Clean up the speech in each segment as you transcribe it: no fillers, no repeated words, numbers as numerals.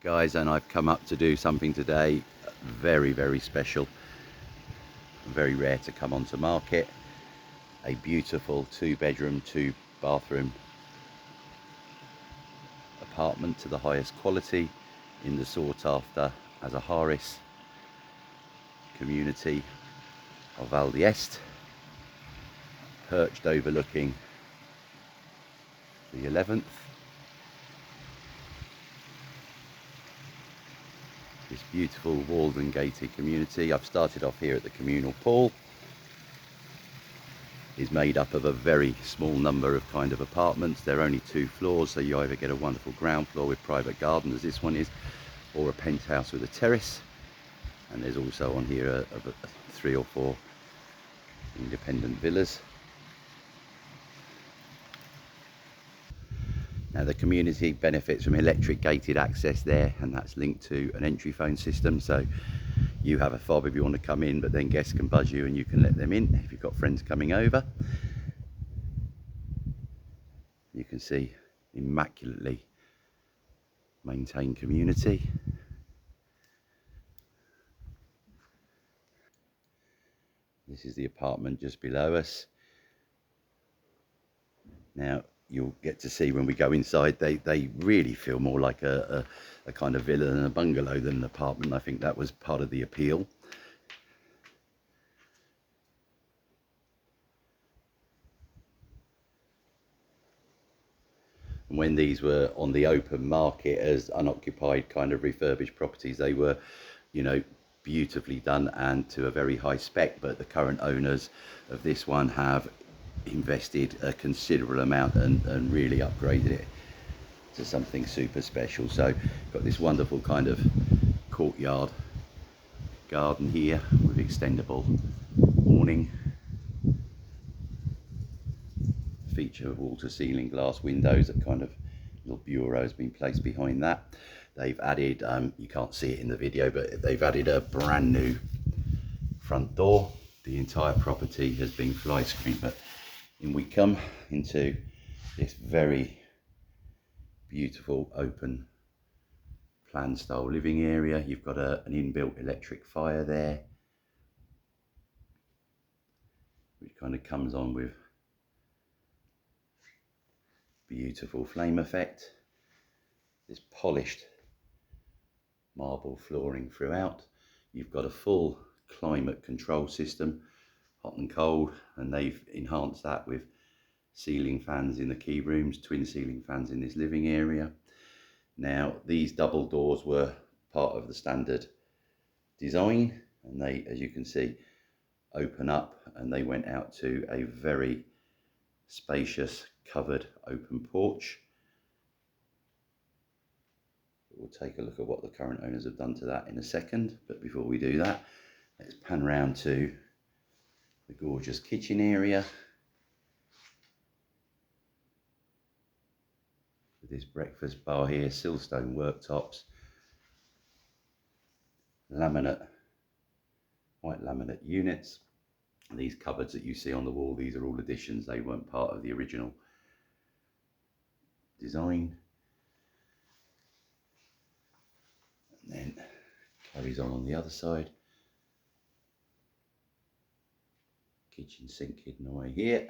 Guys, and I've come up to do something today very special, very rare to come onto market. A beautiful 2-bedroom 2-bathroom apartment to the highest quality in the sought after Azahares community of Valle, Este, perched overlooking the 11th. This beautiful walled and gated community. I've started off here at the communal pool. Is made up of a very small number of kind of apartments. They're only 2 floors, so you either get a wonderful ground floor with private garden as this one is, or a penthouse with a terrace. And there's also on here 3 or 4 independent villas. Now the community benefits from electric gated access there, and that's linked to an entry phone system, so you have a fob if you want to come in, but then guests can buzz you and you can let them in if you've got friends coming over. You can see immaculately maintained community. This is the apartment just below us. Now you'll get to see when we go inside, they really feel more like a kind of villa than a bungalow than an apartment. I think that was part of the appeal. And when these were on the open market as unoccupied kind of refurbished properties, they were, you know, beautifully done and to a very high spec. But the current owners of this one have invested a considerable amount and really upgraded it to something super special. So got this wonderful kind of courtyard garden here with extendable awning. Feature of wall-to-ceiling glass windows. A kind of little bureau has been placed behind that. They've added, you can't see it in the video, but they've added a brand new front door. The entire property has been fly screened, but in we come into this very beautiful open plan style living area. You've got an inbuilt electric fire there, which kind of comes on with beautiful flame effect. This polished marble flooring throughout. You've got a full climate control system, hot and cold, and they've enhanced that with ceiling fans in the key rooms, twin ceiling fans in this living area. Now these double doors were part of the standard design, and they, as you can see, open up and they went out to a very spacious covered open porch. We'll take a look at what the current owners have done to that in a second, but before we do that, let's pan round to the gorgeous kitchen area with this breakfast bar here, siltstone worktops, laminate, white laminate units. These cupboards that you see on the wall, these are all additions. They weren't part of the original design. And then carries on the other side. Kitchen sink hidden away here.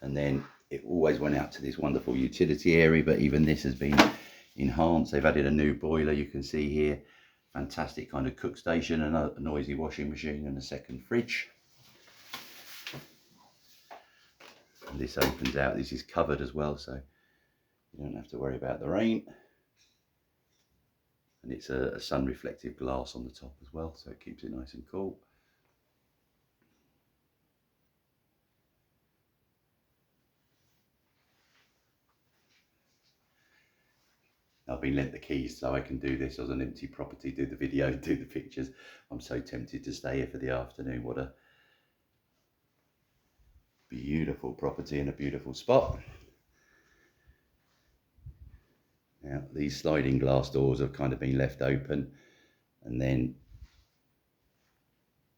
And then it always went out to this wonderful utility area, but even this has been enhanced. They've added a new boiler, you can see here. Fantastic kind of cook station, and a noisy washing machine, and a second fridge. And this opens out. This is covered as well, so you don't have to worry about the rain. And it's a sun reflective glass on the top as well, so it keeps it nice and cool. I've been lent the keys so I can do this as an empty property, do the video, do the pictures. I'm so tempted to stay here for the afternoon. What a beautiful property in a beautiful spot. Now these sliding glass doors have kind of been left open, and then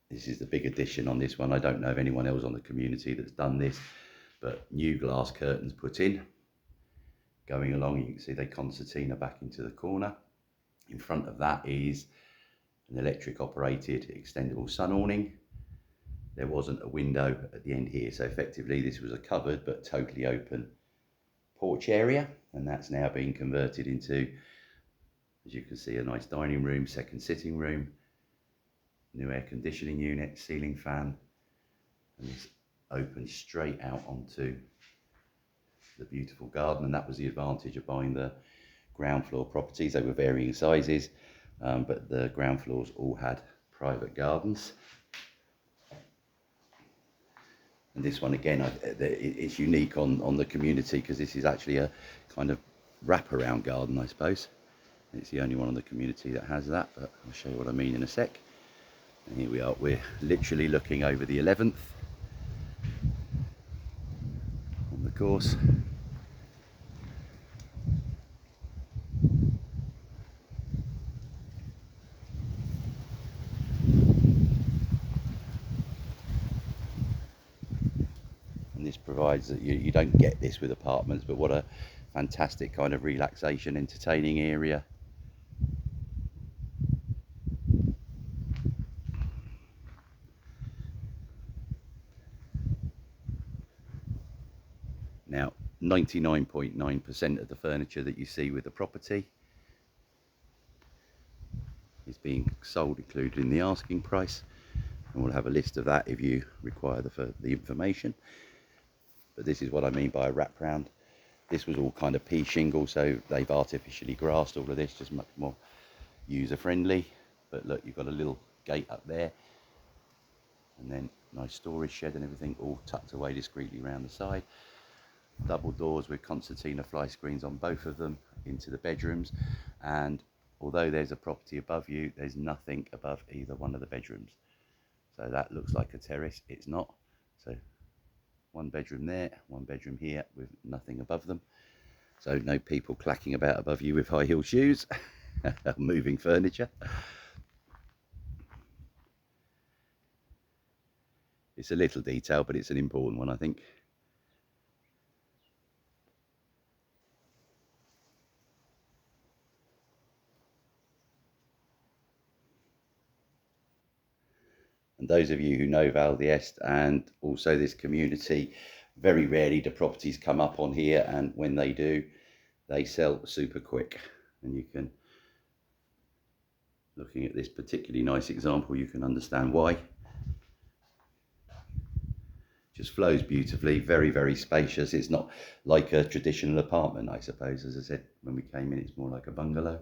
this is the big addition on this one. I don't know of anyone else on the community that's done this, but new glass curtains put in, going along. You can see they concertina back into the corner. In front of that is an electric operated extendable sun awning. There wasn't a window at the end here, so effectively this was a covered but totally open porch area, and that's now been converted into, as you can see, a nice dining room, second sitting room, new air conditioning unit, ceiling fan, and this opens straight out onto the beautiful garden. And that was the advantage of buying the ground floor properties. They were varying sizes, but the ground floors all had private gardens. And this one again, it's unique on the community because this is actually a kind of wraparound garden, I suppose. It's the only one on the community that has that, but I'll show you what I mean in a sec. And here we are, we're literally looking over the 11th on the course. And this provides that you don't get this with apartments, but what a fantastic kind of relaxation, entertaining area. Now, 99.9% of the furniture that you see with the property is being sold included in the asking price, and we'll have a list of that if you require the information. But this is what I mean by a wraparound. This was all kind of pea shingle, so they've artificially grassed all of this, just much more user friendly. But look, you've got a little gate up there, and then nice storage shed and everything all tucked away discreetly around the side. Double doors with concertina fly screens on both of them into the bedrooms, and although there's a property above you, there's nothing above either one of the bedrooms. So that looks like a terrace, it's not. So one bedroom there, one bedroom here with nothing above them. So no people clacking about above you with high heel shoes, moving furniture. It's a little detail, but it's an important one, I think. And those of you who know Valle, Este and also this community, very rarely do properties come up on here, and when they do, they sell super quick. And you can, looking at this particularly nice example, you can understand why. Just flows beautifully, very, very spacious. It's not like a traditional apartment, I suppose. As I said, when we came in, it's more like a bungalow.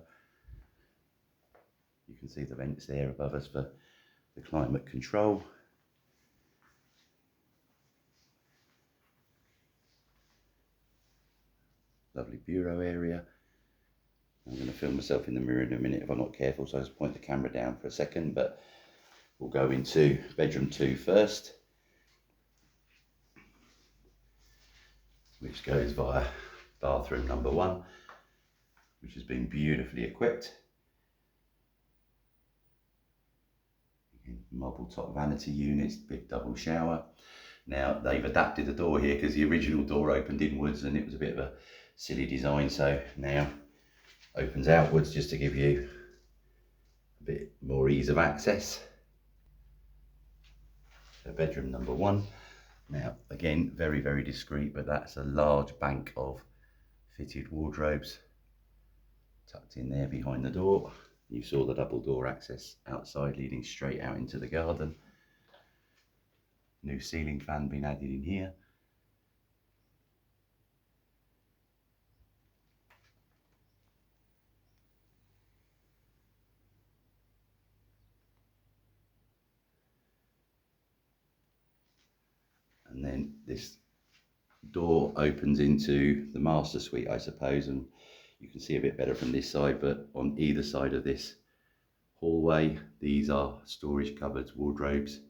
You can see the vents there above us for the climate control. Lovely bureau area. I'm going to film myself in the mirror in a minute if I'm not careful, so I'll just point the camera down for a second, but we'll go into bedroom 2 first, which goes via bathroom number 1, which has been beautifully equipped. Marble top vanity units, big double shower. Now they've adapted the door here because the original door opened inwards and it was a bit of a silly design, so now opens outwards just to give you a bit more ease of access. So bedroom number 1. Now again, very, very discreet, but that's a large bank of fitted wardrobes tucked in there behind the door. You saw the double door access outside leading straight out into the garden. New ceiling fan been added in here. And then this door opens into the master suite, I suppose, and you can see a bit better from this side, but on either side of this hallway, these are storage cupboards, wardrobes.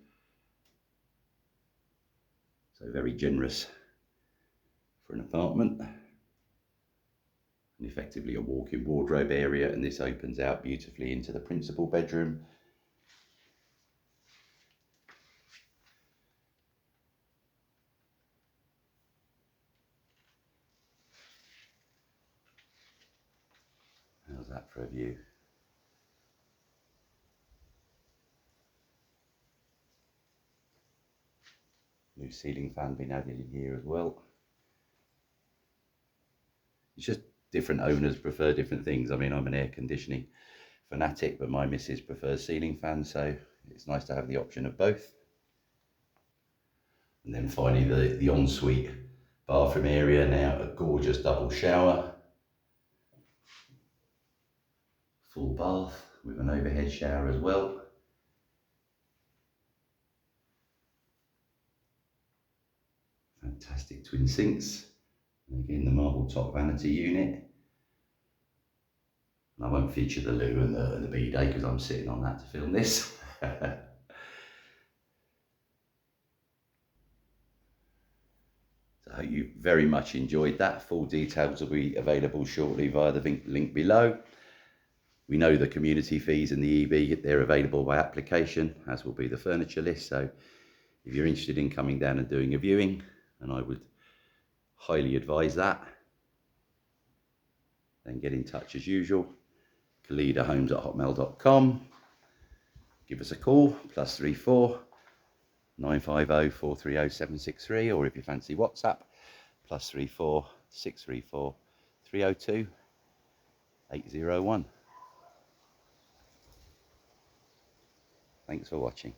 So very generous for an apartment. And effectively a walk-in wardrobe area, and this opens out beautifully into the principal bedroom. that for a view. New ceiling fan been added in here as well. It's just different owners prefer different things. I mean, I'm an air conditioning fanatic, but my missus prefers ceiling fans, so it's nice to have the option of both. And then finally the ensuite bathroom area, now a gorgeous double shower. Full bath with an overhead shower as well. Fantastic twin sinks. And again, the marble top vanity unit. And I won't feature the loo and the bidet because I'm sitting on that to film this. So I hope you very much enjoyed that. Full details will be available shortly via the link below. We know the community fees and the EB, they're available by application, as will be the furniture list. So if you're interested in coming down and doing a viewing, and I would highly advise that, then get in touch as usual. KhalidaHomes@hotmail.com. Give us a call, +34 950 430 763, or if you fancy WhatsApp, +34 634 302 801. Thanks for watching.